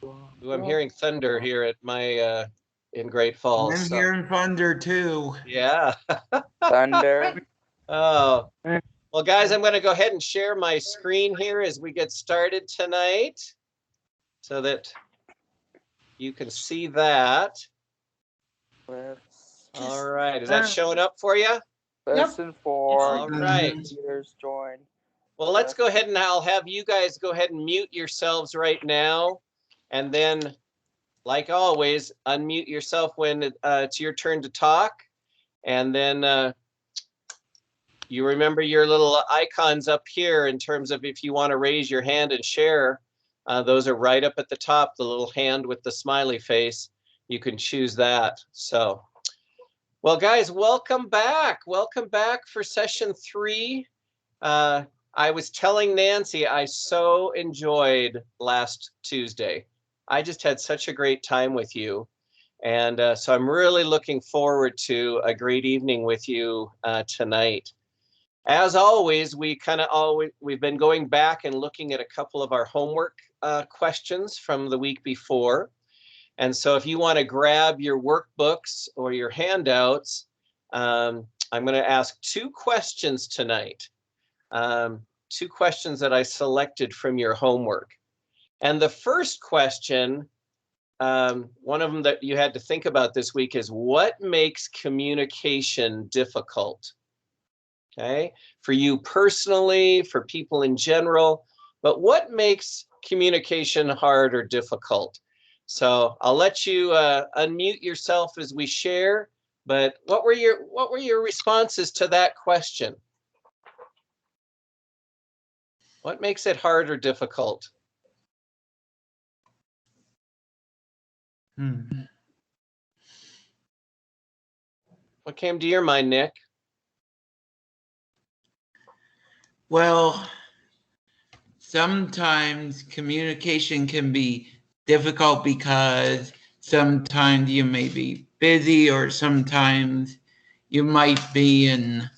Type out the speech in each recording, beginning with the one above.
Ooh, I'm hearing thunder here at my in Great Falls. I'm So. hearing thunder too. Yeah. Thunder. Oh, well, guys, I'm going to go ahead and share my screen here as we get started tonight so that you can see that. All right. Is that showing up for you? Listen for. All right. Computers join. Well, let's go ahead and I'll have you guys go ahead and mute yourselves right now. And then, like always, unmute yourself when it's your turn to talk. And then you remember your little icons up here in terms of if you want to raise your hand and share. Those are right up at the top, the little hand with the smiley face. You can choose that. So, well, guys, welcome back. Welcome back for session 3. I was telling Nancy I so enjoyed last Tuesday. I just had such a great time with you. And so I'm really looking forward to a great evening with you tonight. As always, we've been going back and looking at a couple of our homework questions from the week before. And so if you want to grab your workbooks or your handouts, I'm going to ask 2 questions tonight. 2 questions that I selected from your homework. And the first question, one of them that you had to think about this week is, what makes communication difficult? Okay, for you personally, for people in general, but what makes communication hard or difficult? So I'll let you unmute yourself as we share, but what were your responses to that question? What makes it hard or difficult? What came to your mind, Nick? Well, sometimes communication can be difficult because sometimes you may be busy, or sometimes you might be in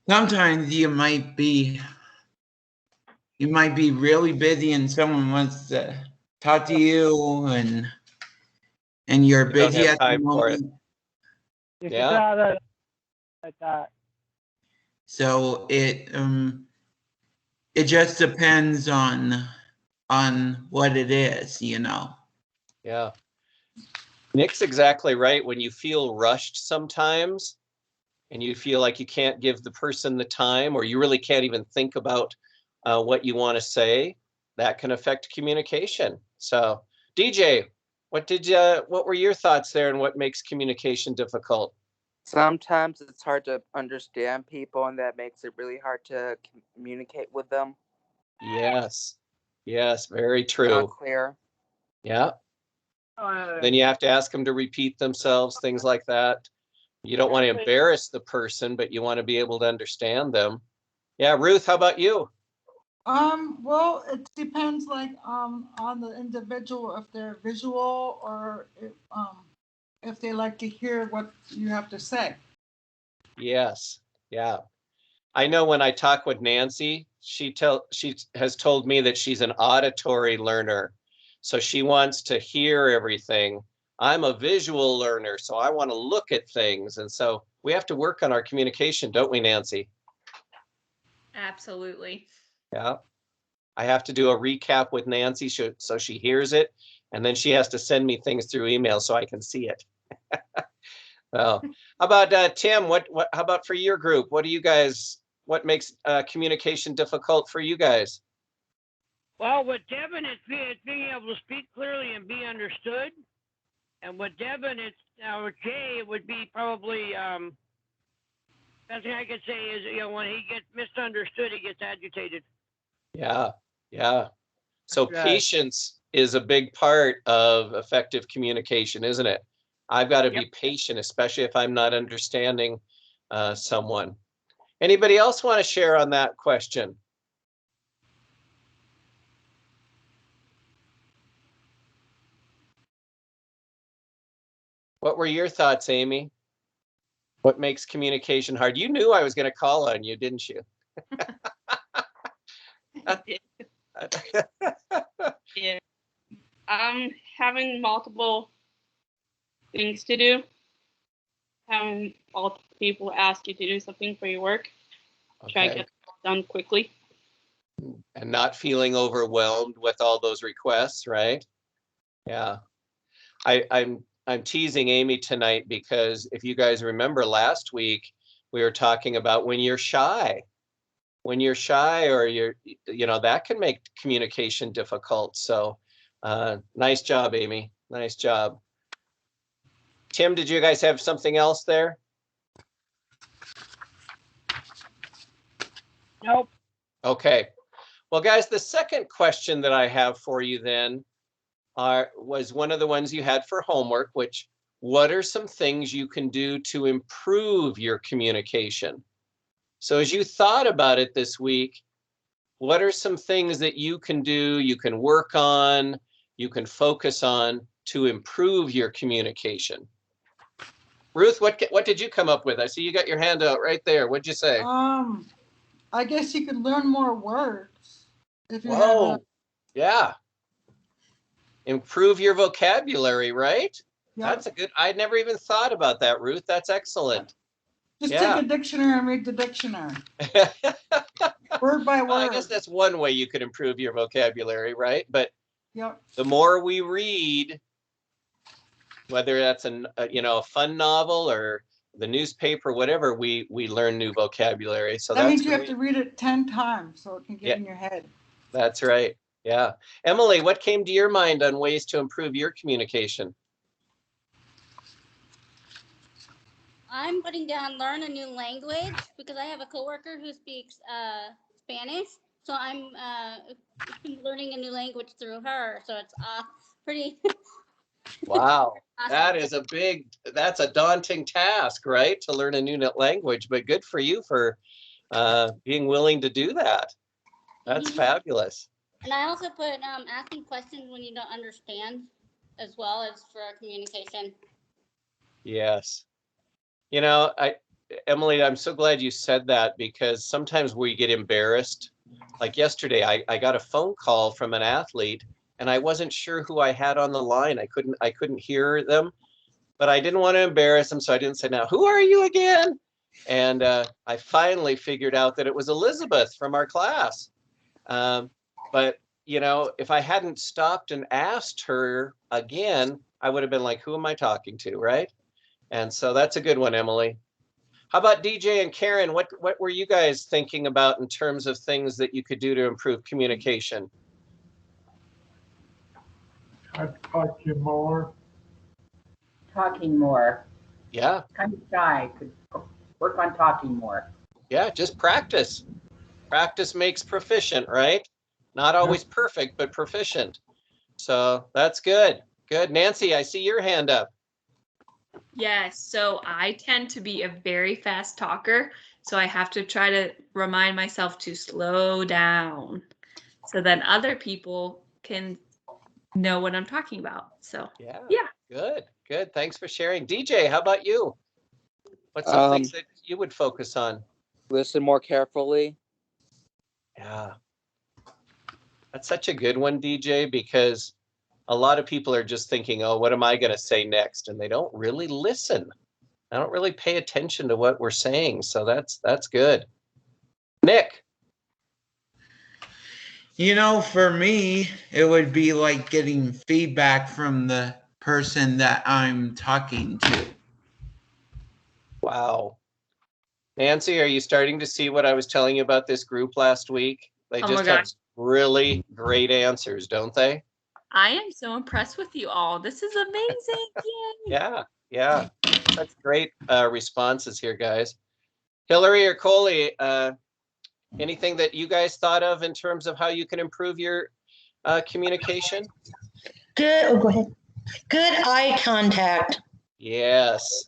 sometimes you might be really busy and someone wants to talk to you, and you're busy at the moment. Yeah. So it just depends on what it is, you know. Yeah. Nick's exactly right. When you feel rushed sometimes and you feel like you can't give the person the time, or you really can't even think about what you want to say, that can affect communication. So DJ, what were your thoughts there, and what makes communication difficult? Sometimes it's hard to understand people, and that makes it really hard to communicate with them. Yes, very true. Not clear. Yeah. Then you have to ask them to repeat themselves, things like that. You don't want to embarrass the person, but you want to be able to understand them. Yeah, Ruth, how about you? Well, it depends, like, on the individual, if they're visual or if they like to hear what you have to say. Yes, yeah. I know when I talk with Nancy, she has told me that she's an auditory learner. So she wants to hear everything. I'm a visual learner, so I want to look at things. And so we have to work on our communication, don't we, Nancy? Absolutely. Yeah. I have to do a recap with Nancy so she hears it, and then she has to send me things through email so I can see it. Well, how about Tim? How about for your group? What makes communication difficult for you guys? Well, with Devin, it's being able to speak clearly and be understood. And with Devin, with Jay, it would be probably, best thing I could say is, when he gets misunderstood, he gets agitated. Yeah. So patience is a big part of effective communication, isn't it? I've got to be patient, especially if I'm not understanding someone. Anybody else want to share on that question? What were your thoughts, Amy? What makes communication hard? You knew I was going to call on you, didn't you? Yeah. Having multiple things to do. Having multiple people ask you to do something for your work. Try to Okay. get it done quickly. And not feeling overwhelmed with all those requests, right? Yeah. I'm teasing Amy tonight because if you guys remember last week, we were talking about when you're shy. When you're shy or that can make communication difficult. So nice job, Amy. Nice job. Tim, did you guys have something else there? Nope. Okay. Well, guys, the second question that I have for you then was one of the ones you had for homework, which what are some things you can do to improve your communication? So as you thought about it this week, what are some things that you can do, you can work on, you can focus on to improve your communication? Ruth, what did you come up with? I see you got your hand out right there. What'd you say? I guess you could learn more words if you have Whoa, yeah. Improve your vocabulary, right? That's a good, I'd never even thought about that, Ruth. That's excellent. Just Yeah. take a dictionary and read the dictionary. Word by word. Well, I guess that's one way you could improve your vocabulary, right? But Yep. the more we read, whether that's a fun novel or the newspaper, whatever, we learn new vocabulary. So that means you have to read it 10 times so it can get in your head. That's right. Yeah. Emily, what came to your mind on ways to improve your communication? I'm putting down learn a new language because I have a coworker who speaks Spanish. So I'm learning a new language through her. So it's pretty. Wow. Awesome. That's a daunting task, right? To learn a new language, but good for you for being willing to do that. That's fabulous. And I also put asking questions when you don't understand as well as for communication. Yes. Emily, I'm so glad you said that because sometimes we get embarrassed. Like yesterday, I got a phone call from an athlete and I wasn't sure who I had on the line. I couldn't hear them, but I didn't want to embarrass them. So I didn't say, now, who are you again? And I finally figured out that it was Elizabeth from our class. But if I hadn't stopped and asked her again, I would have been like, who am I talking to, right? And so that's a good one, Emily. How about DJ and Karen? What were you guys thinking about in terms of things that you could do to improve communication? I'd talk to you more. Talking more. Yeah. Kind of shy. Could work on talking more. Yeah, just practice. Practice makes proficient, right? Not always perfect, but proficient. So that's good. Good. Nancy, I see your hand up. Yes, so I tend to be a very fast talker, so I have to try to remind myself to slow down so that other people can know what I'm talking about. So yeah. Good. Thanks for sharing. DJ, how about you? What's some things that you would focus on? Listen more carefully. Yeah. That's such a good one, DJ, because a lot of people are just thinking, oh, what am I going to say next? And they don't really listen. I don't really pay attention to what we're saying. So that's good. Nick. For me, it would be like getting feedback from the person that I'm talking to. Wow. Nancy, are you starting to see what I was telling you about this group last week? They just have really great answers, don't they? I am so impressed with you all. This is amazing. Yay. Yeah. Such great responses here, guys. Hillary or Coley, anything that you guys thought of in terms of how you can improve your communication? Good. Oh, go ahead. Good eye contact. Yes.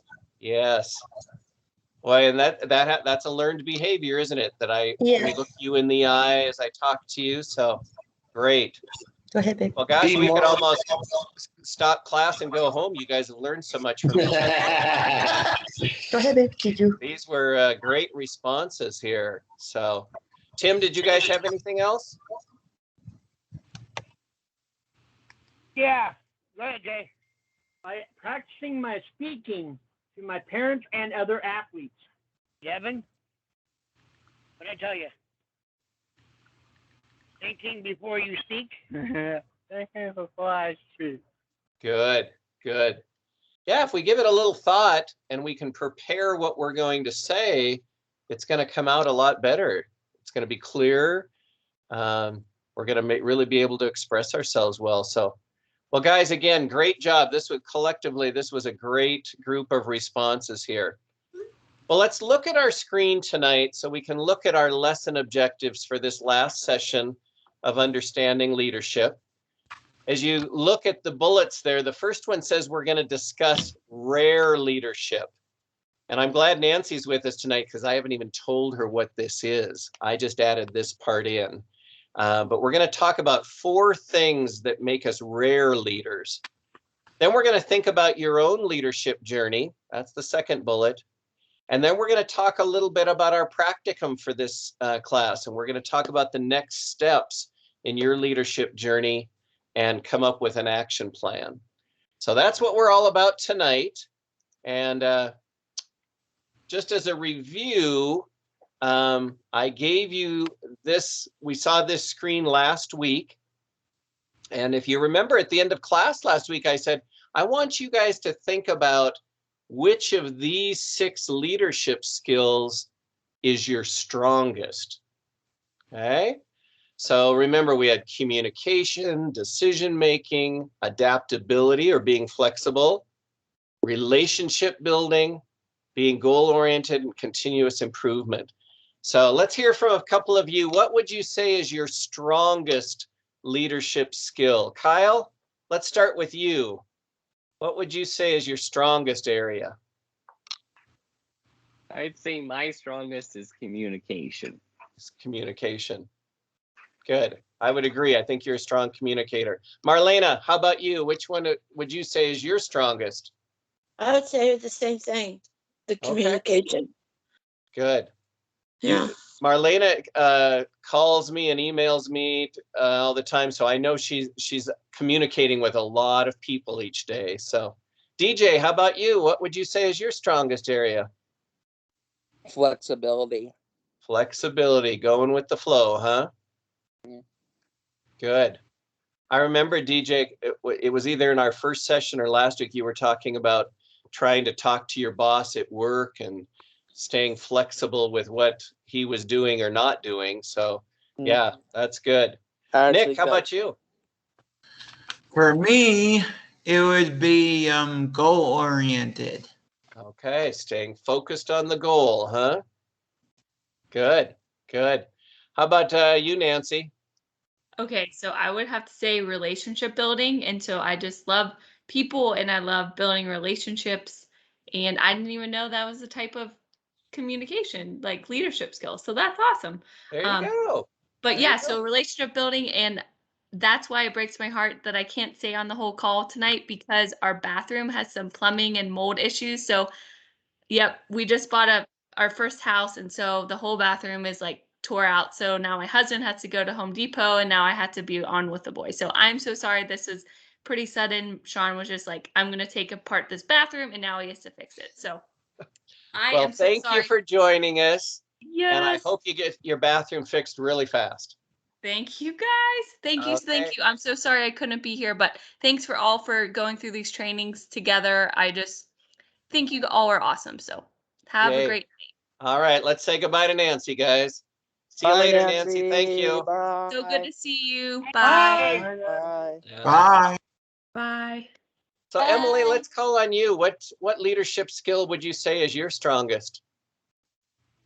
Boy, and that's a learned behavior, isn't it? That I look you in the eye as I talk to you. So great. Go ahead, babe. Well, gosh, we could almost stop class and go home. You guys have learned so much from me. Go ahead, babe. These were great responses here. So Tim, did you guys have anything else? Yeah, go ahead, Jay. By practicing my speaking to my parents and other athletes. Devin, what did I tell you? Thinking before you speak. Thinking before I speak. Good, good. Yeah, if we give it a little thought and we can prepare what we're going to say, it's going to come out a lot better. It's going to be clearer. We're going to really be able to express ourselves well. So, well, guys, again, great job. This was a great group of responses here. Well, let's look at our screen tonight so we can look at our lesson objectives for this last session of understanding leadership. As you look at the bullets there, the first one says we're going to discuss rare leadership. And I'm glad Nancy's with us tonight because I haven't even told her what this is. I just added this part in. But we're going to talk about 4 things that make us rare leaders. Then we're going to think about your own leadership journey. That's the second bullet. And then we're going to talk a little bit about our practicum for this class. And we're going to talk about the next steps in your leadership journey and come up with an action plan. So that's what we're all about tonight. And just as a review, I gave you this, we saw this screen last week. And if you remember at the end of class last week, I said, I want you guys to think about which of these 6 leadership skills is your strongest. Okay. So remember, we had communication, decision-making, adaptability or being flexible, relationship building, being goal-oriented, and continuous improvement. So let's hear from a couple of you. What would you say is your strongest leadership skill? Kyle, let's start with you. What would you say is your strongest area? I'd say my strongest is communication. It's communication. Good. I would agree. I think you're a strong communicator. Marlena, how about you? Which one would you say is your strongest? I would say the same thing, the communication. Good. Yeah. Marlena calls me and emails me all the time, so I know she's communicating with a lot of people each day. So, DJ, how about you? What would you say is your strongest area? Flexibility. Flexibility, going with the flow, huh? Yeah. Good. I remember, DJ, it was either in our first session or last week, you were talking about trying to talk to your boss at work and staying flexible with what he was doing or not doing. So yeah, that's good. Nick, how about you? For me, it would be goal-oriented. Okay, staying focused on the goal, huh? Good, good. How about you, Nancy? Okay, so I would have to say relationship building. And so I just love people and I love building relationships. And I didn't even know that was a type of communication, like leadership skills. So that's awesome. There you go. But yeah, so relationship building, and that's why it breaks my heart that I can't stay on the whole call tonight because our bathroom has some plumbing and mold issues. So yep, we just bought our first house, and so the whole bathroom is like tore out. So now my husband has to go to Home Depot, and now I had to be on with the boys. So I'm so sorry. This is pretty sudden. Sean was just like, I'm going to take apart this bathroom, and now he has to fix it. So I am so sorry. Thank you for joining us. Yes. And I hope you get your bathroom fixed really fast. Thank you, guys. Thank you. Thank you. I'm so sorry I couldn't be here, but thanks for all for going through these trainings together. I just think you all are awesome. So have a great night. All right, let's say goodbye to Nancy, guys. See you later, Nancy. Thank you. Bye. So good to see you. Bye. Bye. Bye. Bye. So Emily, let's call on you. What leadership skill would you say is your strongest?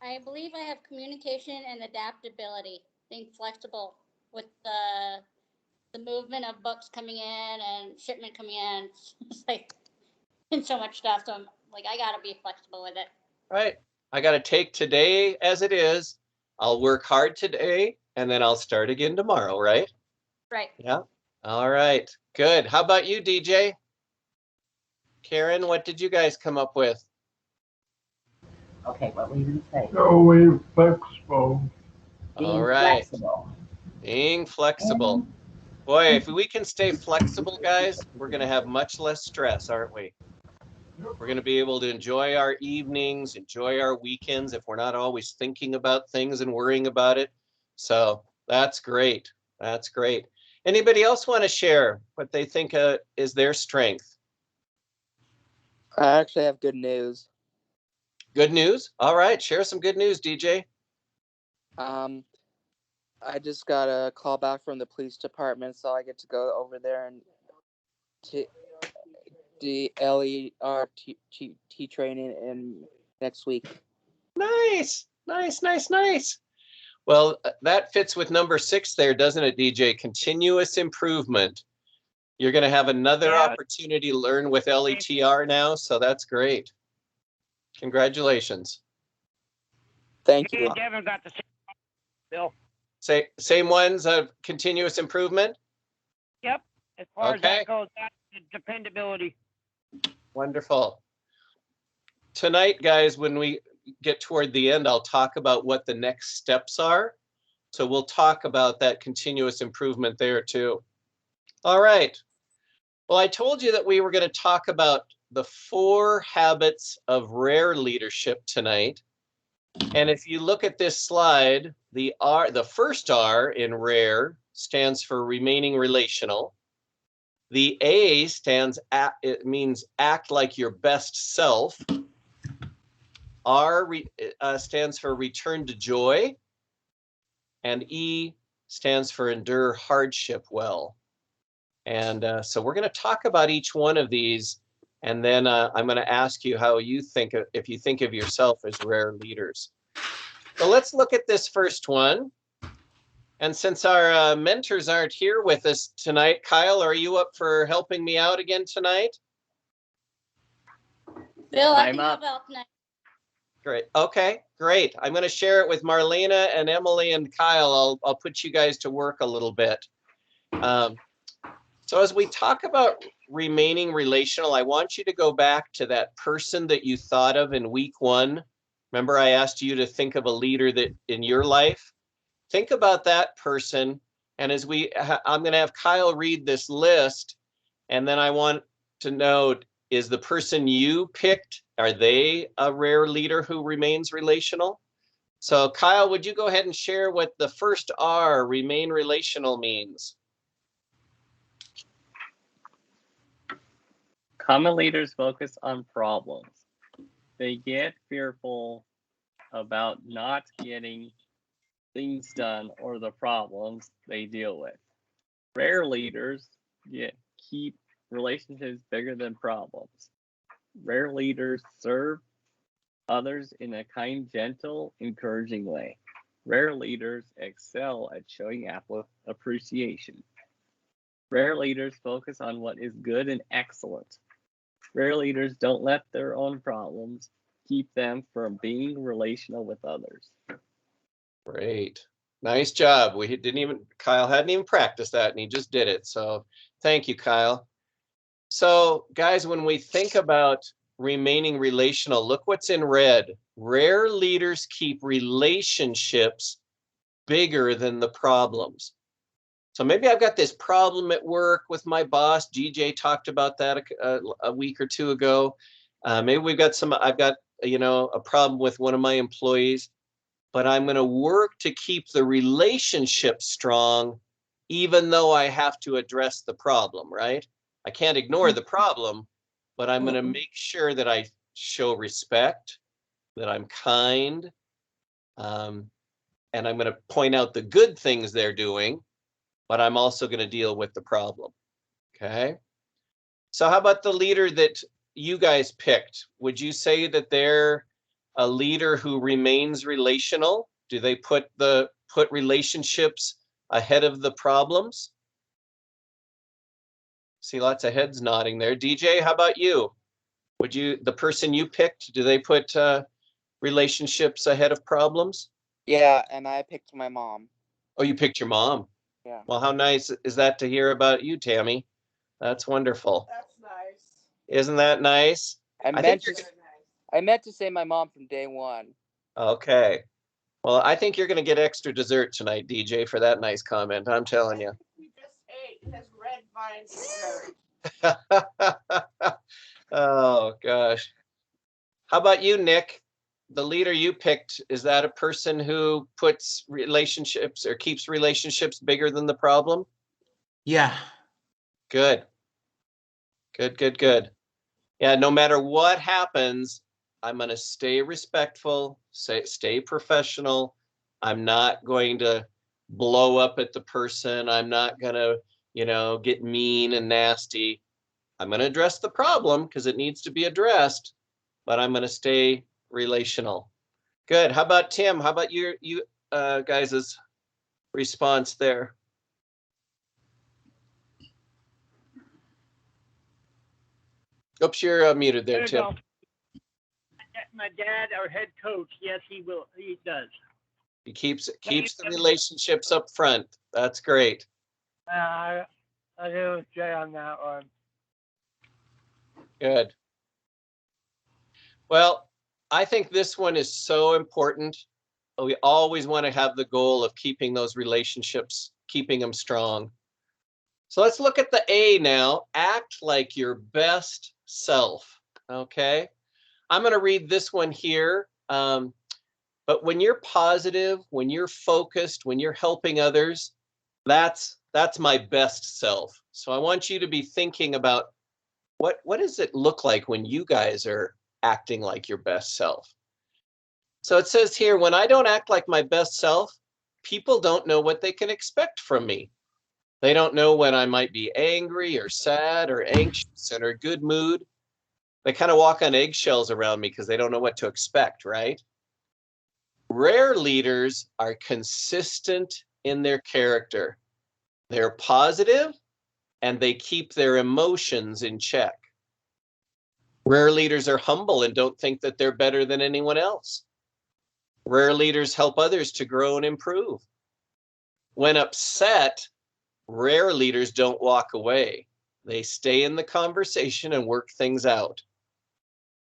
I believe I have communication and adaptability, being flexible with the movement of books coming in and shipment coming in. It's like and so much stuff. So I'm like, I gotta be flexible with it. Right. I got to take today as it is. I'll work hard today and then I'll start again tomorrow, right? Right. Yeah. All right. Good. How about you, DJ? Karen, what did you guys come up with? Okay, what were you going to say? So we're flexible. All Being right. flexible. Being flexible. And Boy, if we can stay flexible, guys, we're going to have much less stress, aren't we? We're going to be able to enjoy our evenings, enjoy our weekends if we're not always thinking about things and worrying about it. So that's great. That's great. Anybody else want to share what they think is their strength? I actually have good news. Good news? All right, share some good news, DJ. I just got a call back from the police department, so I get to go over there and the LERT training in next week. Nice, nice, nice, nice. Well, that fits with number 6 there, doesn't it, DJ? Continuous improvement. You're going to have another opportunity to learn with LETR now, so that's great. Congratulations. Thank Me you. and Devin got the same, Bill. Same ones of continuous improvement? Yep. As far as that goes, that's dependability. Wonderful. Tonight, guys, when we get toward the end, I'll talk about what the next steps are. So we'll talk about that continuous improvement there too. All right. Well, I told you that we were going to talk about the 4 habits of rare leadership tonight. And if you look at this slide, the first R in rare stands for remaining relational. The A it means act like your best self. R stands for return to joy. And E stands for endure hardship well. And so we're going to talk about each one of these. And then I'm going to ask you how you think, if you think of yourself as rare leaders. So let's look at this first one. And since our mentors aren't here with us tonight, Kyle, are you up for helping me out again tonight? Bill, I can help out tonight. Great. Okay, great. I'm going to share it with Marlena and Emily and Kyle. I'll put you guys to work a little bit. So as we talk about remaining relational, I want you to go back to that person that you thought of in week 1. Remember, I asked you to think of a leader that in your life. Think about that person. And as I'm going to have Kyle read this list. And then I want to know, is the person you picked, are they a rare leader who remains relational? So Kyle, would you go ahead and share what the first R, remain relational, means? Common leaders focus on problems. They get fearful about not getting things done or the problems they deal with. Rare leaders keep relationships bigger than problems. Rare leaders serve others in a kind, gentle, encouraging way. Rare leaders excel at showing appreciation. Rare leaders focus on what is good and excellent. Rare leaders don't let their own problems keep them from being relational with others. Great. Nice job. Kyle hadn't even practiced that and he just did it. So thank you, Kyle. So guys, when we think about remaining relational, look what's in red. Rare leaders keep relationships bigger than the problems. So maybe I've got this problem at work with my boss. GJ talked about that a week or 2 ago. Maybe I've got a problem with one of my employees, but I'm going to work to keep the relationship strong, even though I have to address the problem, right? I can't ignore the problem, but I'm going to make sure that I show respect, that I'm kind, and I'm going to point out the good things they're doing, but I'm also going to deal with the problem. Okay. So how about the leader that you guys picked? Would you say that they're a leader who remains relational? Do they put relationships ahead of the problems? See lots of heads nodding there. DJ, how about you? The person you picked, do they put relationships ahead of problems? Yeah, and I picked my mom. Oh, you picked your mom. Yeah. Well, how nice is that to hear about you, Tammy? That's wonderful. That's nice. Isn't that nice? I meant to say my mom from day 1. Okay. Well, I think you're going to get extra dessert tonight, DJ, for that nice comment. I'm telling you. We just ate his red vine dessert. Oh, gosh. How about you, Nick? The leader you picked, is that a person who puts relationships or keeps relationships bigger than the problem? Yeah. Good. Good, good, good. Yeah, no matter what happens, I'm going to stay respectful, stay professional. I'm not going to blow up at the person. I'm not going to, get mean and nasty. I'm going to address the problem because it needs to be addressed, but I'm going to stay relational. Good. How about Tim? How about you guys' response there? Oops, you're muted there, Tim. Go. My dad, our head coach, yes, he will. He does. He keeps the relationships up front. That's great. I agree with Jay on that one. Good. Well, I think this one is so important. We always want to have the goal of keeping those relationships, keeping them strong. So let's look at the A now. Act like your best self. Okay. I'm going to read this one here. But when you're positive, when you're focused, when you're helping others, that's my best self. So I want you to be thinking about what does it look like when you guys are acting like your best self? So it says here, when I don't act like my best self, people don't know what they can expect from me. They don't know when I might be angry or sad or anxious or in a good mood. They kind of walk on eggshells around me because they don't know what to expect, right? Rare leaders are consistent in their character. They're positive and they keep their emotions in check. Rare leaders are humble and don't think that they're better than anyone else. Rare leaders help others to grow and improve. When upset, rare leaders don't walk away. They stay in the conversation and work things out.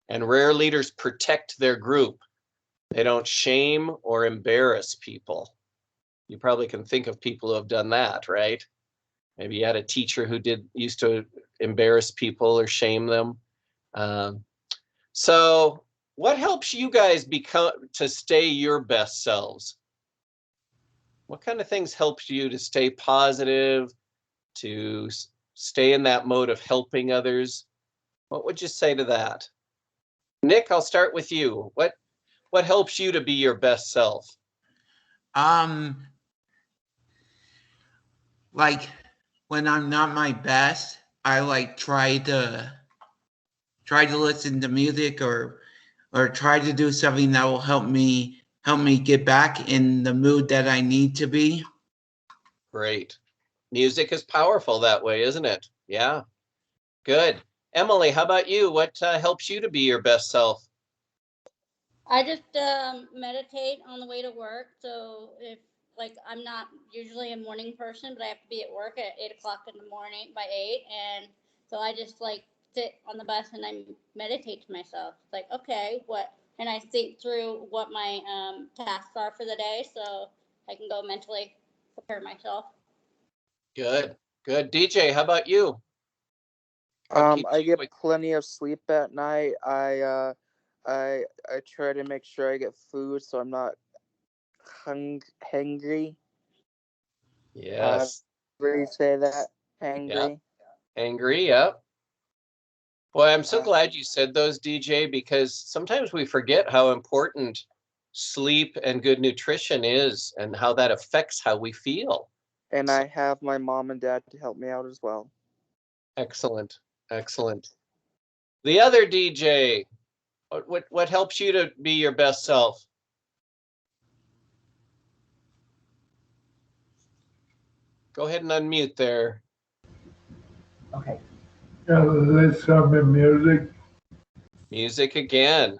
And rare leaders protect their group. They don't shame or embarrass people. You probably can think of people who have done that, right? Maybe you had a teacher who used to embarrass people or shame them. So what helps you guys to stay your best selves? What kind of things helps you to stay positive, to stay in that mode of helping others? What would you say to that? Nick, I'll start with you. What helps you to be your best self? Like when I'm not my best, I like try to listen to music or try to do something that will help me get back in the mood that I need to be. Great. Music is powerful that way, isn't it? Yeah. Good. Emily, how about you? What helps you to be your best self? I just meditate on the way to work. So if I'm not usually a morning person, but I have to be at work at 8 o'clock in the morning by 8, and so I just sit on the bus and I meditate to myself. It's okay, and I think through what my tasks are for the day, so I can go mentally prepare myself. Good. Good. DJ, how about you? I get plenty of sleep at night. I try to make sure I get food so I'm not hungry. Yes. Where you say that? Hangry. Yeah. Angry, yeah. Boy, I'm so glad you said those, DJ, because sometimes we forget how important sleep and good nutrition is and how that affects how we feel. And I have my mom and dad to help me out as well. Excellent. Excellent. The other DJ, what helps you to be your best self? Go ahead and unmute there. Okay. Let's have music. Music again.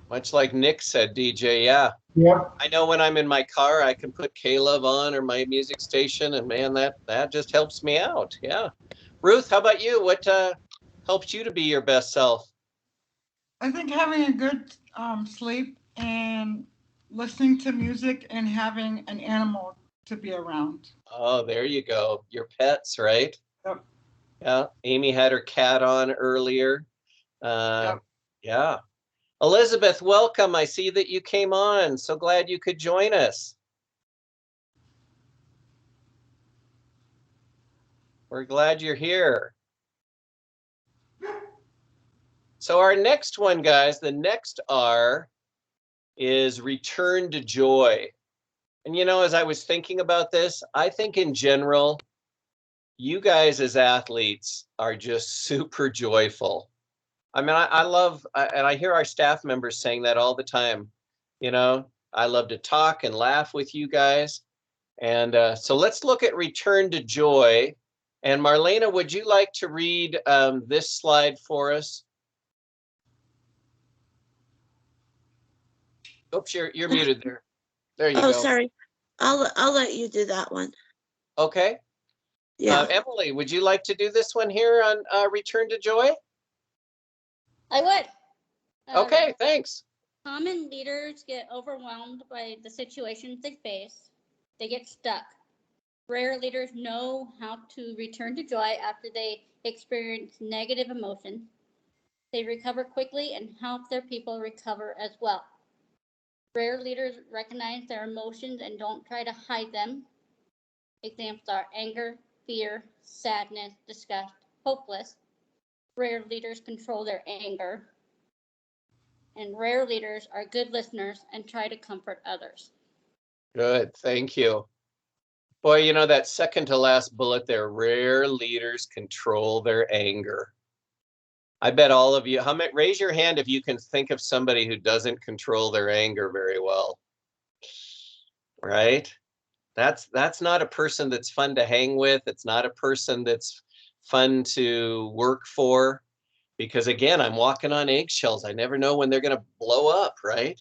Much like Nick said, DJ, yeah. Yep. I know when I'm in my car, I can put K-Love on or my music station, and man, that just helps me out. Yeah. Ruth, how about you? What helps you to be your best self? I think having a good sleep and listening to music and having an animal to be around. Oh, there you go. Your pets, right? Yep. Yeah. Amy had her cat on earlier. Yep. Yeah. Elizabeth, welcome. I see that you came on. So glad you could join us. We're glad you're here. So our next one, guys, the next R is return to joy. And you know, as I was thinking about this, I think in general, you guys as athletes are just super joyful. I mean, I love, and I hear our staff members saying that all the time. You know, I love to talk and laugh with you guys. And so let's look at return to joy. And Marlena, would you like to read this slide for us? Oops, you're muted there. There you Oh, go. sorry. I'll let you do that one. Okay. Yeah. Emily, would you like to do this one here on return to joy? I would. Okay, thanks. Common leaders get overwhelmed by the situations they face. They get stuck. Rare leaders know how to return to joy after they experience negative emotions. They recover quickly and help their people recover as well. Rare leaders recognize their emotions and don't try to hide them. Examples are anger, fear, sadness, disgust, hopeless. Rare leaders control their anger. And rare leaders are good listeners and try to comfort others. Good, thank you. Boy, you know, that second to last bullet there, rare leaders control their anger. I bet all of you, raise your hand if you can think of somebody who doesn't control their anger very well. Right? That's not a person that's fun to hang with. It's not a person that's fun to work for, because again, I'm walking on eggshells. I never know when they're going to blow up, right?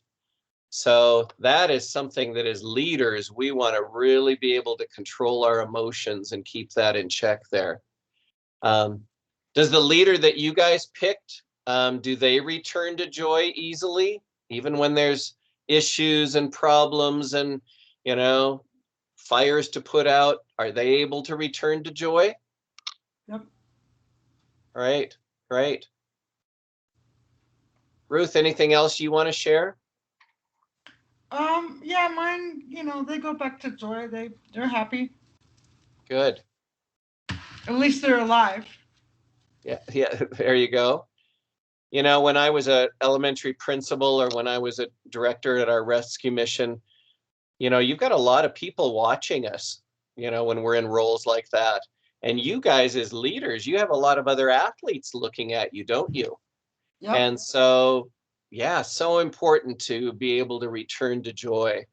So that is something that as leaders, we want to really be able to control our emotions and keep that in check there. Does the leader that you guys picked, do they return to joy easily, even when there's issues and problems and, you know, fires to put out? Are they able to return to joy? Yep. Right, great. Ruth, anything else you want to share? Yeah, mine, they go back to joy. They're happy. Good. At least they're alive. Yeah, there you go. You know, when I was a elementary principal or when I was a director at our rescue mission, you know, you've got a lot of people watching us, you know, when we're in roles like that. And you guys as leaders, you have a lot of other athletes looking at you, don't you? Yep. And so, yeah, so important to be able to return to joy.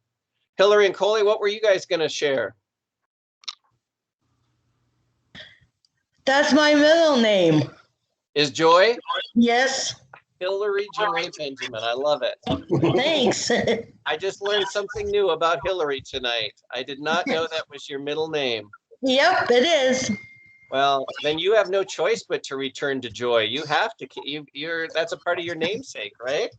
Hillary and Coley, what were you guys going to share? That's my middle name. Is Joy? Yes. Hillary Joy Benjamin. I love it. Thanks. I just learned something new about Hillary tonight. I did not know that was your middle name. Yep, it is. Well, then you have no choice but to return to joy. You have to. You're. That's a part of your namesake, right?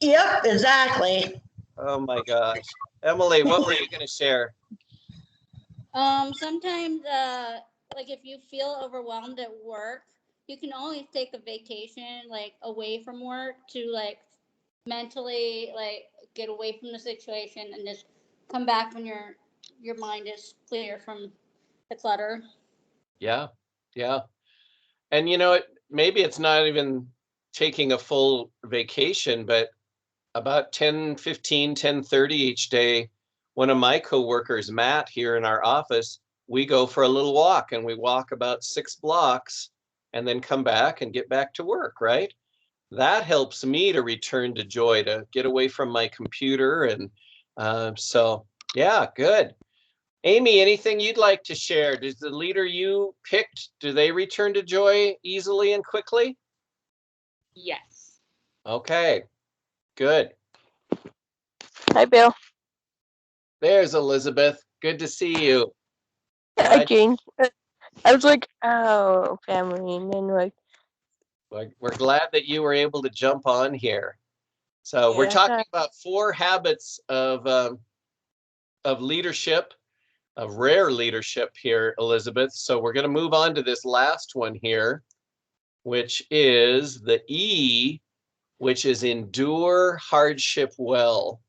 Yep, exactly. Oh my gosh, Emily, what were you going to share? Sometimes, like if you feel overwhelmed at work, you can always take a vacation, like away from work, to like mentally like get away from the situation and just come back when your mind is clear from the clutter. Yeah, yeah. And you know, maybe it's not even taking a full vacation, but about 10:15, 10:30 each day, one of my coworkers, Matt, here in our office, we go for a little walk and we walk about 6 blocks and then come back and get back to work, right? That helps me to return to joy, to get away from my computer. And so, yeah, good. Amy, anything you'd like to share? Does the leader you picked, do they return to joy easily and quickly? Yes. Okay, good. Hi, Bill. There's Elizabeth. Good to see you. Hi, Jane. I was like, oh, family, and then like. We're glad that you were able to jump on here. So we're talking about 4 habits of leadership, of rare leadership here, Elizabeth. So we're going to move on to this last one here, which is the E, which is endure hardship well.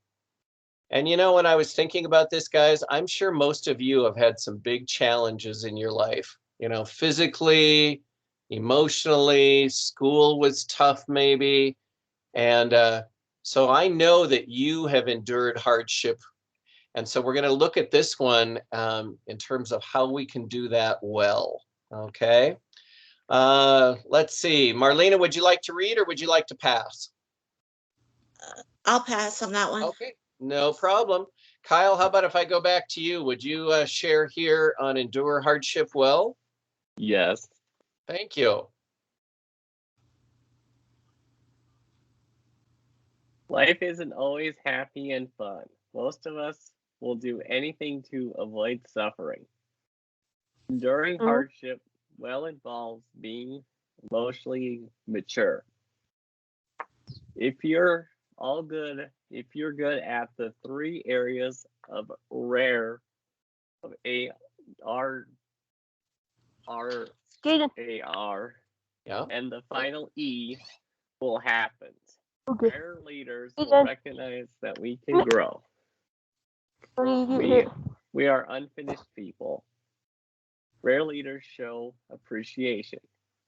And you know, when I was thinking about this, guys, I'm sure most of you have had some big challenges in your life, you know, physically, emotionally, school was tough maybe. And so I know that you have endured hardship. And so we're going to look at this one in terms of how we can do that well. Okay. Let's see. Marlena, would you like to read or would you like to pass? I'll pass on that one. Okay, no problem. Kyle, how about if I go back to you? Would you share here on endure hardship well? Yes. Thank you. Life isn't always happy and fun. Most of us will do anything to avoid suffering. Enduring hardship well involves being emotionally mature. If you're good at the 3 areas of rare of AR, and the final E will happen. Rare leaders will recognize that we can grow. We are unfinished people. Rare leaders show appreciation.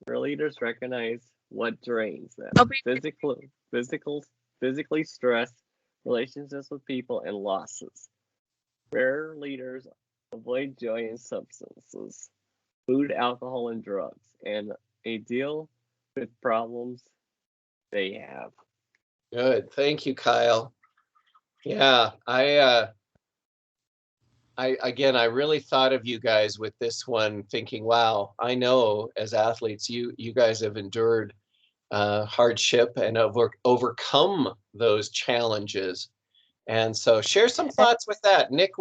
Rare leaders recognize what drains them. Physically stress, relationships with people, and losses. Rare leaders avoid joy and substances, food, alcohol, and drugs, and they deal with problems they have. Good. Thank you, Kyle. Yeah, I really thought of you guys with this one, thinking, wow, I know as athletes, you guys have endured hardship and overcome those challenges. And so share some thoughts with that. Nick,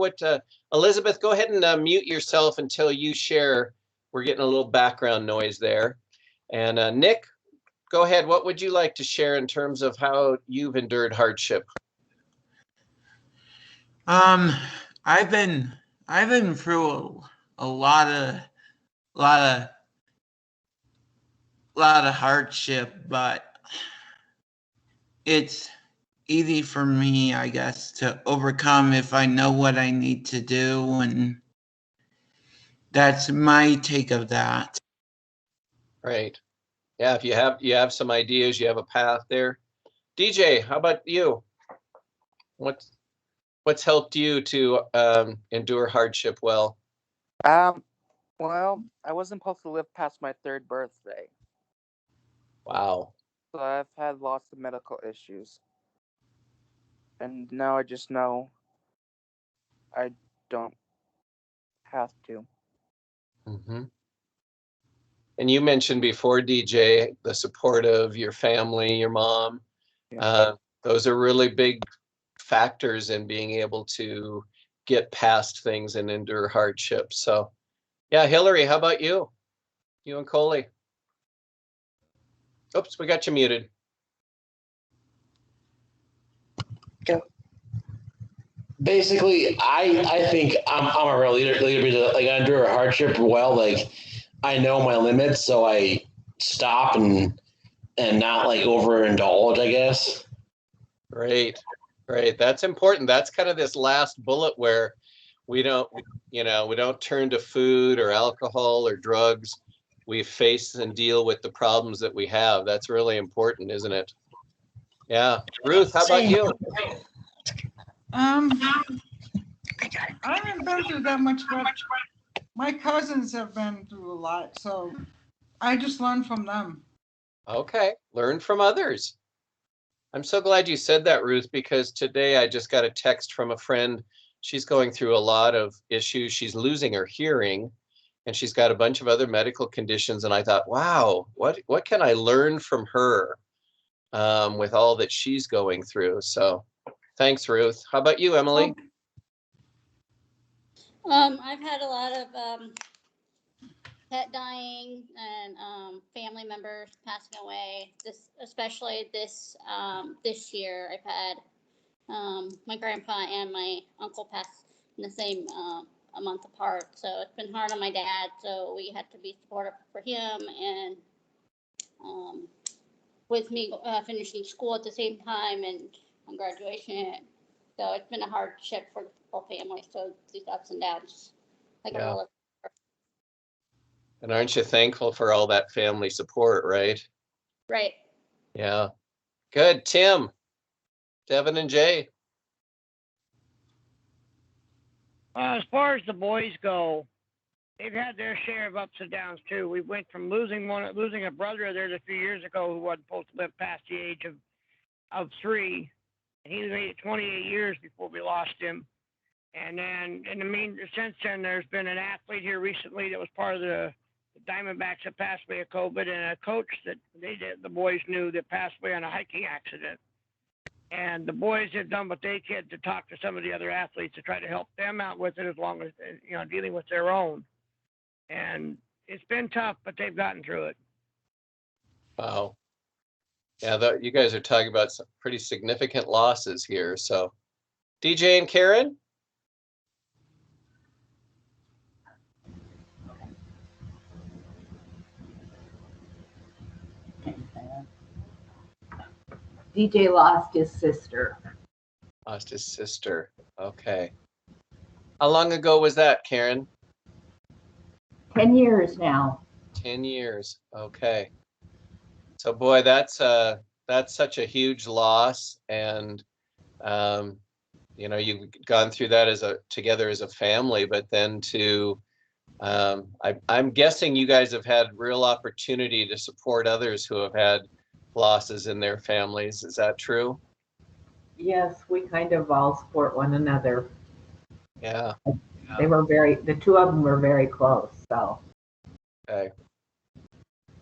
Elizabeth, go ahead and mute yourself until you share. We're getting a little background noise there. And Nick, go ahead. What would you like to share in terms of how you've endured hardship? I've been through a lot of hardship, but it's easy for me, I guess, to overcome if I know what I need to do, and that's my take of that. Right. Yeah, if you have some ideas, you have a path there. DJ, how about you? What's helped you to endure hardship well? Well, I wasn't supposed to live past my 3rd birthday. Wow. So I've had lots of medical issues. And now I just know I don't have to. Mm-hmm. And you mentioned before, DJ, the support of your family, your mom. Yeah. Those are really big factors in being able to get past things and endure hardship. So, yeah, Hillary, how about you? You and Coley. Oops, we got you muted. Basically, I think I'm a real leader because like I endure a hardship well. Like I know my limits, so I stop and not like overindulge, I guess. Right. That's important. That's kind of this last bullet where we don't turn to food or alcohol or drugs. We face and deal with the problems that we have. That's really important, isn't it? Yeah. Ruth, how about you? I haven't been through that much, but my cousins have been through a lot, so I just learned from them. Okay, learn from others. I'm so glad you said that, Ruth, because today I just got a text from a friend. She's going through a lot of issues. She's losing her hearing, and she's got a bunch of other medical conditions. And I thought, wow, what can I learn from her with all that she's going through? So thanks, Ruth. How about you, Emily? I've had a lot of pet dying and family members passing away. This, especially this year, I've had my grandpa and my uncle pass in the same a month apart. So it's been hard on my dad. So we had to be supportive for him, and with me finishing school at the same time and on graduation. So it's been a hardship for the whole family. So these ups and downs, like a Yeah. roller. And aren't you thankful for all that family support, right? Right. Yeah. Good. Tim, Devin, and Jay. As far as the boys go, they've had their share of ups and downs too. We went from losing a brother of theirs a few years ago who wasn't supposed to live past the age of 3, and he made it 28 years before we lost him. And then, since then, there's been an athlete here recently that was part of the Diamondbacks that passed away of COVID, and a coach that the boys knew that passed away on a hiking accident. And the boys have done what they can to talk to some of the other athletes to try to help them out with it, as long as, dealing with their own. And it's been tough, but they've gotten through it. Wow. Yeah, you guys are talking about some pretty significant losses here. So, DJ and Karen? DJ lost his sister. Lost his sister. Okay. How long ago was that, Karen? 10 years now. 10 years. Okay. So boy, that's such a huge loss, and you've gone through that together as a family, but then I'm guessing you guys have had real opportunity to support others who have had losses in their families. Is that true? Yes, we kind of all support one another. Yeah. The two of them were very close, so. Okay.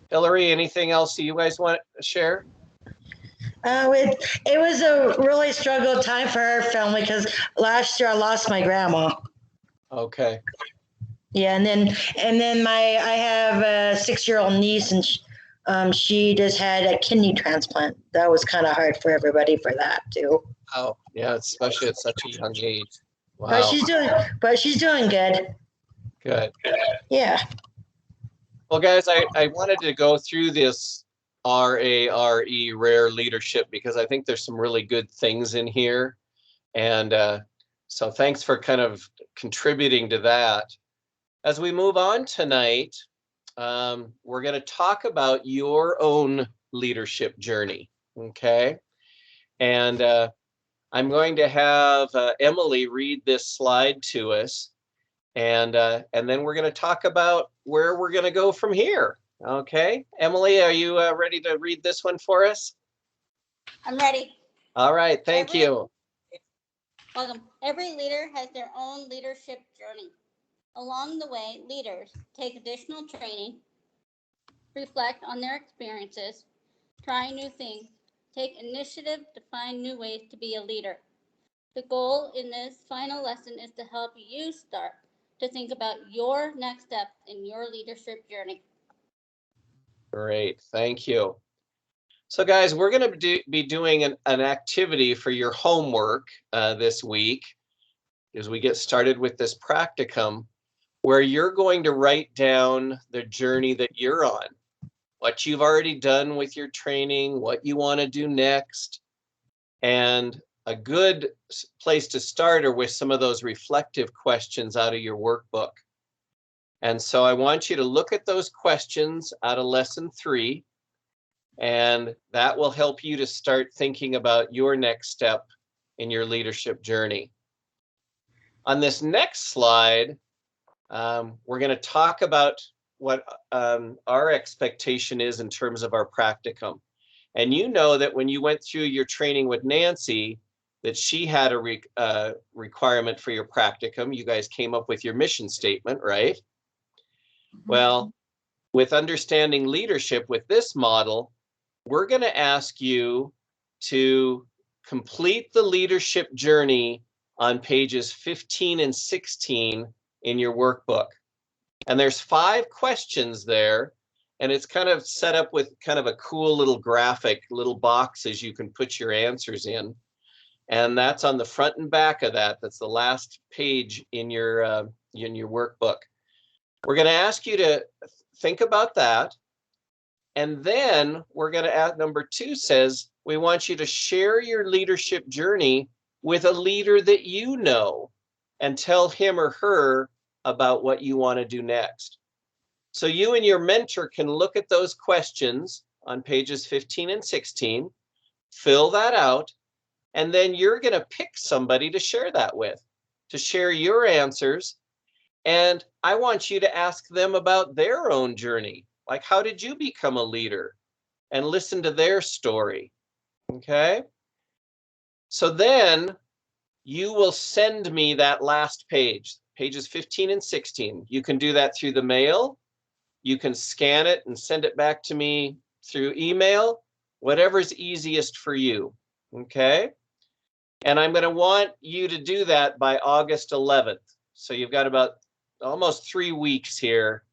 Hillary, anything else you guys want to share? It was a really struggle time for our family because last year I lost my grandma. Okay. Yeah, and then I have a 6-year-old niece, and she just had a kidney transplant. That was kind of hard for everybody for that too. Oh, yeah, especially at such a young age. Wow. But she's doing good. Good. Yeah. Well, guys, I wanted to go through this RARE, rare leadership, because I think there's some really good things in here. And so thanks for kind of contributing to that. As we move on tonight, we're going to talk about your own leadership journey. Okay. And I'm going to have Emily read this slide to us. And then we're going to talk about where we're going to go from here. Okay. Emily, are you ready to read this one for us? I'm ready. All right. Thank you. Welcome. Every leader has their own leadership journey. Along the way, leaders take additional training, reflect on their experiences, try new things, take initiative to find new ways to be a leader. The goal in this final lesson is to help you start to think about your next step in your leadership journey. Great. Thank you. So guys, we're going to be doing an activity for your homework this week as we get started with this practicum, where you're going to write down the journey that you're on, what you've already done with your training, what you want to do next. And a good place to start are with some of those reflective questions out of your workbook. And so I want you to look at those questions out of lesson 3, and that will help you to start thinking about your next step in your leadership journey. On this next slide, we're going to talk about what our expectation is in terms of our practicum. And you know that when you went through your training with Nancy, that she had a requirement for your practicum. You guys came up with your mission statement, right? Mm-hmm. Well, with understanding leadership with this model, we're going to ask you to complete the leadership journey on pages 15 and 16 in your workbook. And there's 5 questions there. And it's kind of set up with kind of a cool little graphic, little boxes you can put your answers in. And that's on the front and back of that. That's the last page in your workbook. We're going to ask you to think about that. And then we're going to add, number 2 says, we want you to share your leadership journey with a leader that you know and tell him or her about what you want to do next. So you and your mentor can look at those questions on pages 15 and 16, fill that out, and then you're going to pick somebody to share that with, to share your answers. And I want you to ask them about their own journey. Like, how did you become a leader? And listen to their story. Okay? So then you will send me that last page, pages 15 and 16. You can do that through the mail. You can scan it and send it back to me through email, whatever's easiest for you. Okay? And I'm going to want you to do that by August 11th. So you've got about almost 3 weeks here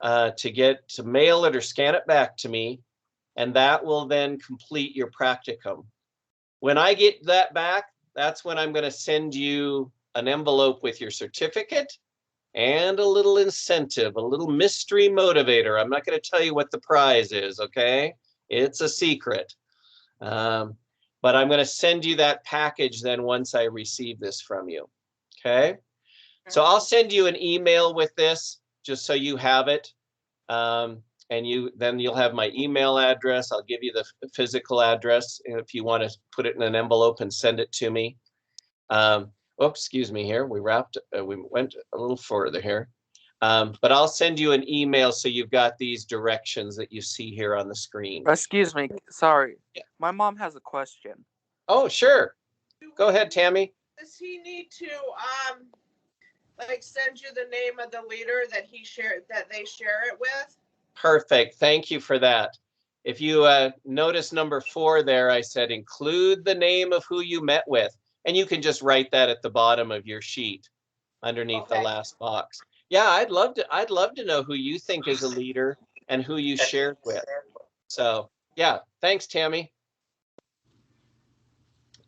to mail it or scan it back to me. And that will then complete your practicum. When I get that back, that's when I'm going to send you an envelope with your certificate and a little incentive, a little mystery motivator. I'm not going to tell you what the prize is, okay? It's a secret. But I'm going to send you that package then once I receive this from you, okay? So I'll send you an email with this just so you have it. And then you'll have my email address. I'll give you the physical address if you want to put it in an envelope and send it to me. Oops, excuse me here. We went a little further here. But I'll send you an email so you've got these directions that you see here on the screen. Excuse me. Sorry. Yeah. My mom has a question. Oh, sure. Go ahead, Tammy. Does he need to like send you the name of the leader that they share it with? Perfect. Thank you for that. If you notice number 4 there, I said include the name of who you met with. And you can just write that at the bottom of your sheet underneath the last box. Yeah, I'd love to know who you think is a leader and who you shared with. So yeah, thanks, Tammy.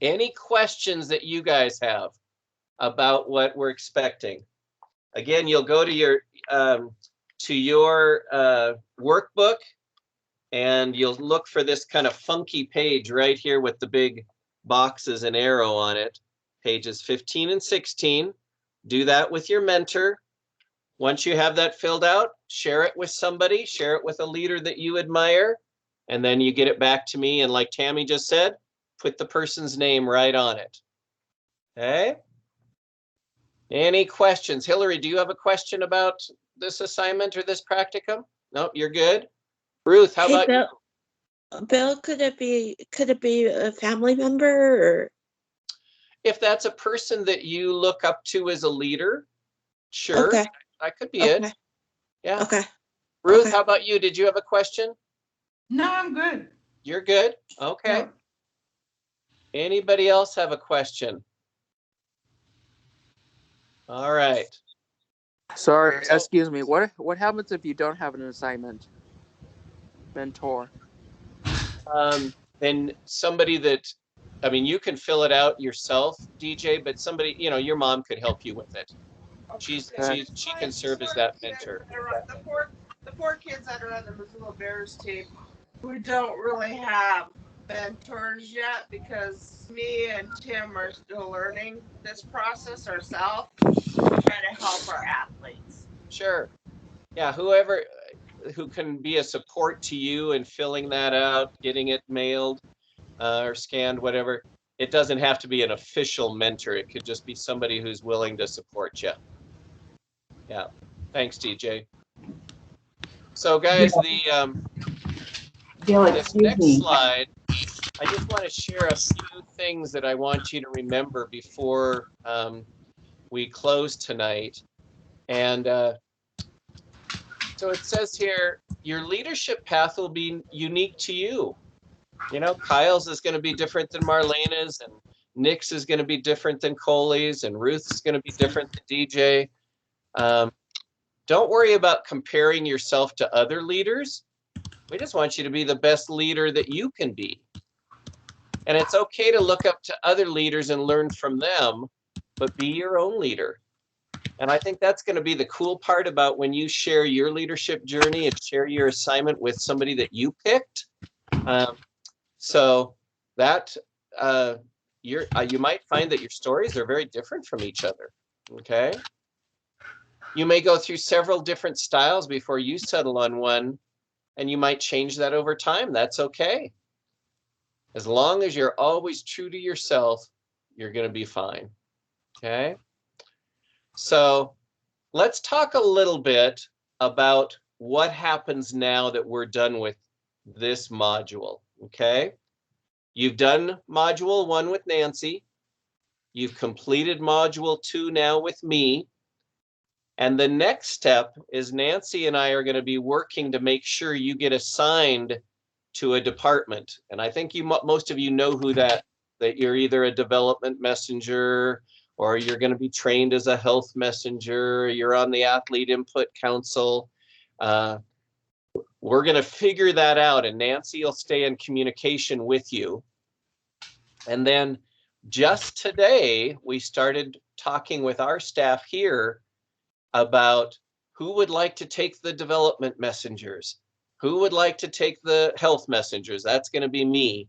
Any questions that you guys have about what we're expecting? Again, you'll go to your workbook and you'll look for this kind of funky page right here with the big boxes and arrow on it, pages 15 and 16. Do that with your mentor. Once you have that filled out, share it with somebody, share it with a leader that you admire, and then you get it back to me. And like Tammy just said, put the person's name right on it. Okay? Any questions? Hillary, do you have a question about this assignment or this practicum? No, you're good. Ruth, how about you? Bill, could it be a family member or? If that's a person that you look up to as a leader, sure, Okay. that could be it. Yeah. Okay. Ruth, how about you? Did you have a question? No, I'm good. You're good? Okay. Yeah. Anybody else have a question? All right. Sorry, excuse me. What happens if you don't have an assignment? Mentor. Then somebody that, I mean, you can fill it out yourself, DJ, but somebody, your mom could help you with it. She can serve as that mentor. The poor kids that are on the Missoula Bears team, we don't really have mentors yet because me and Tim are still learning this process ourselves, trying to help our athletes. Sure. Yeah, whoever who can be a support to you in filling that out, getting it mailed or scanned, whatever. It doesn't have to be an official mentor. It could just be somebody who's willing to support you. Yeah. Thanks, DJ. So guys, this next slide, I just want to share a few things that I want you to remember before we close tonight. And so it says here, your leadership path will be unique to you. Kyle's is going to be different than Marlena's, and Nick's is going to be different than Coley's, and Ruth's going to be different than DJ. don't worry about comparing yourself to other leaders. We just want you to be the best leader that you can be. And it's okay to look up to other leaders and learn from them, but be your own leader. And I think that's going to be the cool part about when you share your leadership journey and share your assignment with somebody that you picked. So that you might find that your stories are very different from each other. Okay. You may go through several different styles before you settle on one, and you might change that over time. That's okay. As long as you're always true to yourself, you're going to be fine. Okay. So let's talk a little bit about what happens now that we're done with this module. Okay. You've done module 1 with Nancy. You've completed module 2 now with me. And the next step is Nancy and I are going to be working to make sure you get assigned to a department. And I think most of you know who that you're either a development messenger, or you're going to be trained as a health messenger, you're on the athlete input council. We're going to figure that out, and Nancy will stay in communication with you. And then just today, we started talking with our staff here about who would like to take the development messengers, who would like to take the health messengers. That's going to be me.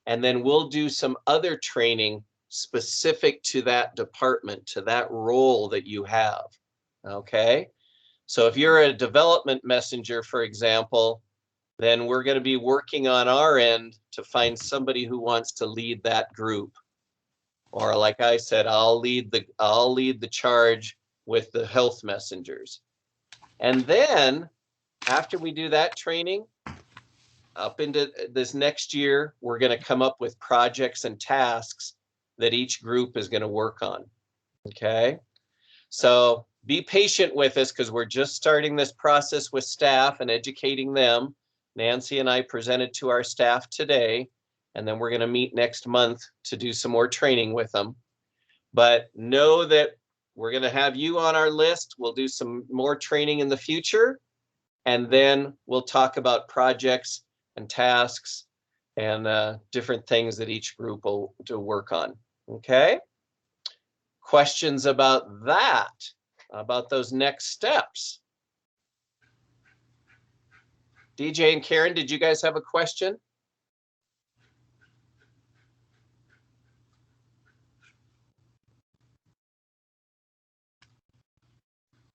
And then we'll do some other training specific to that department, to that role that you have. Okay. So if you're a development messenger, for example, then we're going to be working on our end to find somebody who wants to lead that group. Or like I said, I'll lead the charge with the health messengers. And then after we do that training, up into this next year, we're going to come up with projects and tasks that each group is going to work on. Okay. So be patient with us because we're just starting this process with staff and educating them. Nancy and I presented to our staff today, and then we're going to meet next month to do some more training with them. But know that we're going to have you on our list. We'll do some more training in the future, and then we'll talk about projects and tasks and different things that each group will work on. Okay? Questions about that, about those next steps? DJ and Karen, did you guys have a question?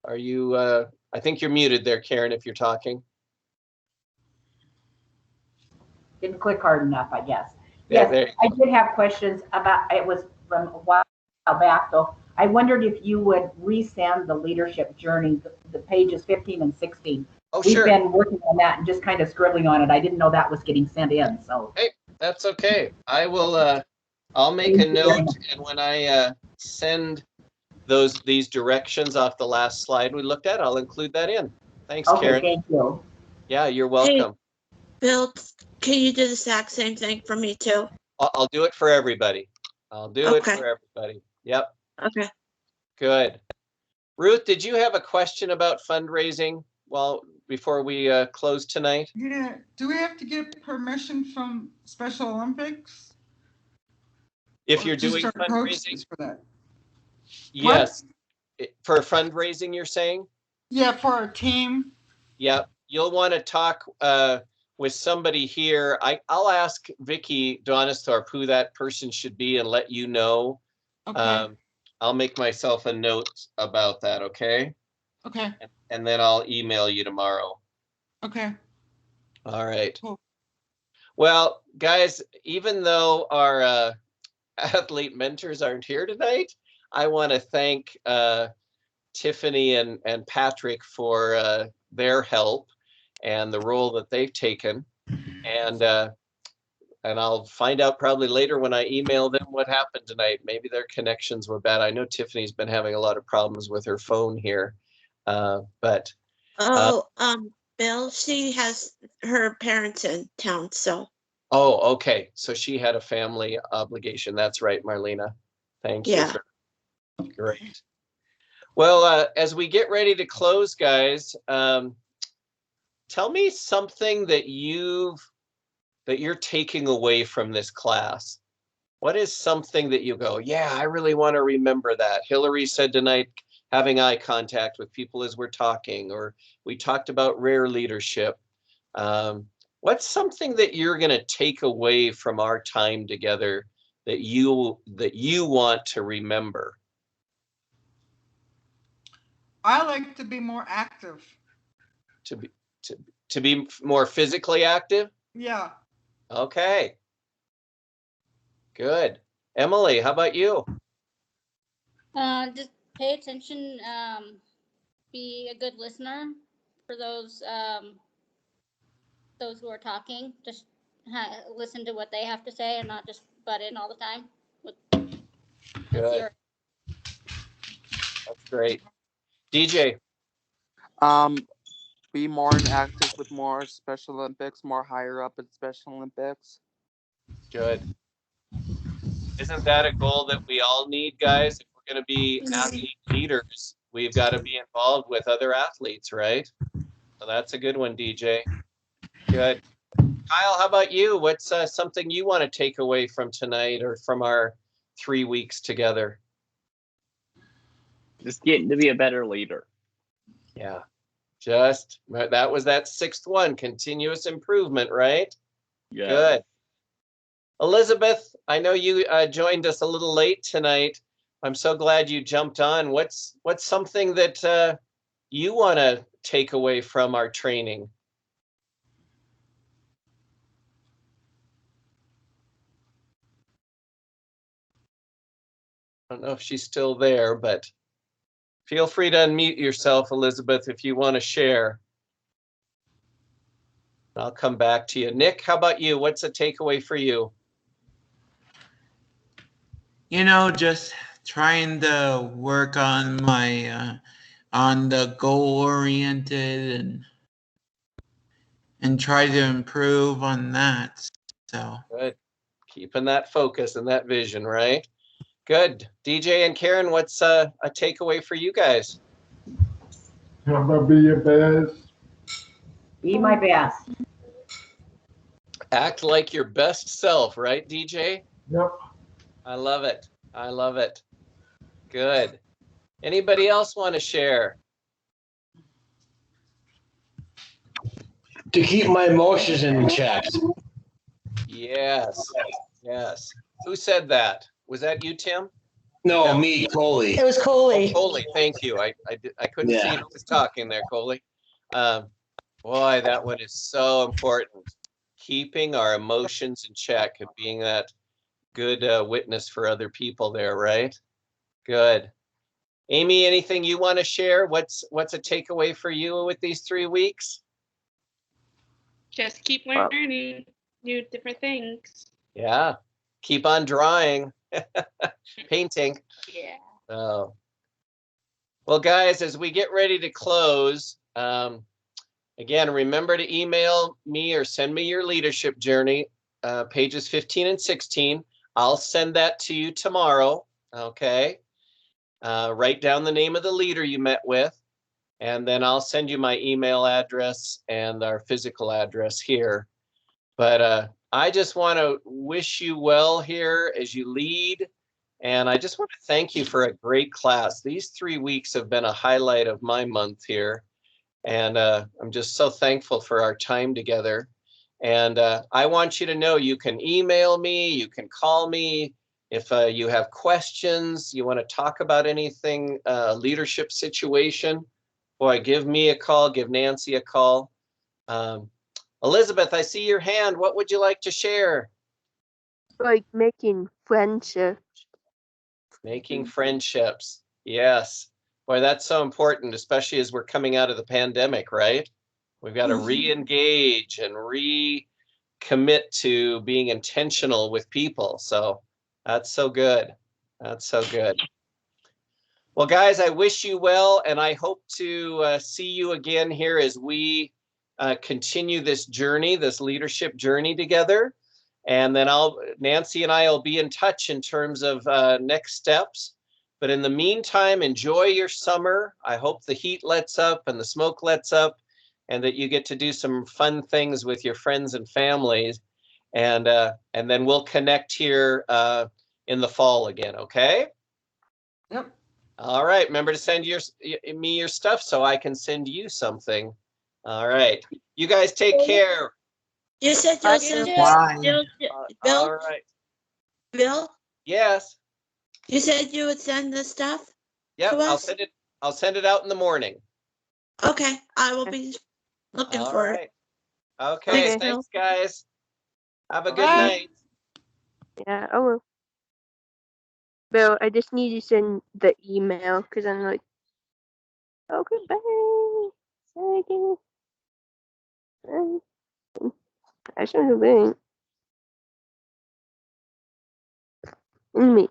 Are you, I think you're muted there, Karen, if you're talking. Didn't click hard enough, I guess. Yeah, Yes, I did have questions about, it was from a while back though. I wondered if you would resend the leadership journey, the pages 15 and 16. Oh, We've sure. been working on that and just kind of scribbling on it. I didn't know that was getting sent in, so. Hey, that's okay. I will, I'll make a note, and when I send these directions off the last slide we looked at, I'll include that in. Thanks, Okay, Karen. thank you. Yeah, you're welcome. Hey, Bill, can you do the exact same thing for me too? I'll do it for everybody. I'll do it for everybody. Yep. Okay. Good. Ruth, did you have a question about fundraising before we close tonight? Yeah, do we have to get permission from Special Olympics? If you're doing fundraising for that? Yes. For fundraising, you're saying? Yeah, for our team. Yeah, you'll want to talk with somebody here. I'll ask Vicki Donisthorpe who that person should be and let you know. Okay. I'll make myself a note about that, okay? Okay. And then I'll email you tomorrow. Okay. All right. Cool. Well, guys, even though our athlete mentors aren't here tonight, I want to thank Tiffany and Patrick for their help and the role that they've taken. And I'll find out probably later when I email them what happened tonight. Maybe their connections were bad. I know Tiffany's been having a lot of problems with her phone here, but. Bill, she has her parents in town, so. Oh, okay. So she had a family obligation. That's right, Marlena. Thank you. Yeah. Great. Well, as we get ready to close, guys, tell me something that you're taking away from this class. What is something that you go, yeah, I really want to remember that. Hillary said tonight, having eye contact with people as we're talking, or we talked about rare leadership. What's something that you're going to take away from our time together that you want to remember? I like to be more active. To be more physically active? Yeah. Okay. Good. Emily, how about you? Just pay attention. Be a good listener for those who are talking. Just listen to what they have to say and not just butt in all the time. Good. That's great. DJ. Be more active with more Special Olympics, more higher up in Special Olympics. Good. Isn't that a goal that we all need, guys? If we're going to be athlete leaders, we've got to be involved with other athletes, right? So that's a good one, DJ. Good. Kyle, how about you? What's something you want to take away from tonight or from our 3 weeks together? Just getting to be a better leader. Yeah. Just, that was that 6th one, continuous improvement, right? Yeah. Good. Elizabeth, I know you joined us a little late tonight. I'm so glad you jumped on. What's something that you want to take away from our training? I don't know if she's still there, but feel free to unmute yourself, Elizabeth, if you want to share. I'll come back to you. Nick, how about you? What's a takeaway for you? You know, just trying to work on my on the goal oriented and try to improve on that. So good. Keeping that focus and that vision, right? Good. DJ and Karen, what's a takeaway for you guys? I'm gonna be your best. Be my best. Act like your best self, right, DJ? Yep. I love it. I love it. Good. Anybody else want to share? To keep my emotions in check. Yes. Yes. Who said that? Was that you, Tim? No, me, Coley. It was Coley. Oh, Coley, thank you. I couldn't see who was talking there, Coley. Boy, that one is so important. Keeping our emotions in check and being that good witness for other people there, right? Good. Amy, anything you want to share? What's a takeaway for you with these 3 weeks? Just keep learning new different things. Yeah. Keep on drawing, painting. Yeah. Oh. Well, guys, as we get ready to close, again, remember to email me or send me your leadership journey, pages 15 and 16. I'll send that to you tomorrow, okay? Write down the name of the leader you met with, and then I'll send you my email address and our physical address here. But I just want to wish you well here as you lead. And I just want to thank you for a great class. These 3 weeks have been a highlight of my month here. And I'm just so thankful for our time together. And I want you to know you can email me, you can call me. If you have questions, you want to talk about anything, leadership situation, boy, give me a call, give Nancy a call. Elizabeth, I see your hand. What would you like to share? Like making friendships. Making friendships. Yes. Boy, that's so important, especially as we're coming out of the pandemic, right? We've got to re-engage and recommit to being intentional with people. So that's so good. That's so good. Well, guys, I wish you well, and I hope to see you again here as we continue this journey, this leadership journey together. And then Nancy and I will be in touch in terms of next steps. But in the meantime, enjoy your summer. I hope the heat lets up and the smoke lets up, and that you get to do some fun things with your friends and families. And then we'll connect here in the fall again, okay? Yep. All right, remember to send me your stuff so I can send you something. All right, you guys take care. You said Bye, you'll Bill. send Bye. All Bill. right. Bill, Yes. you said you would send the stuff Yep. to us. I'll send it out in the morning. Okay, I will be looking All for right. it. Okay. Okay. Thanks, guys. Have a good Bye. night. Yeah, I will. Bill, I just need you to send the email because I'm like, okay, bye. Thank you. I shouldn't have been. Me.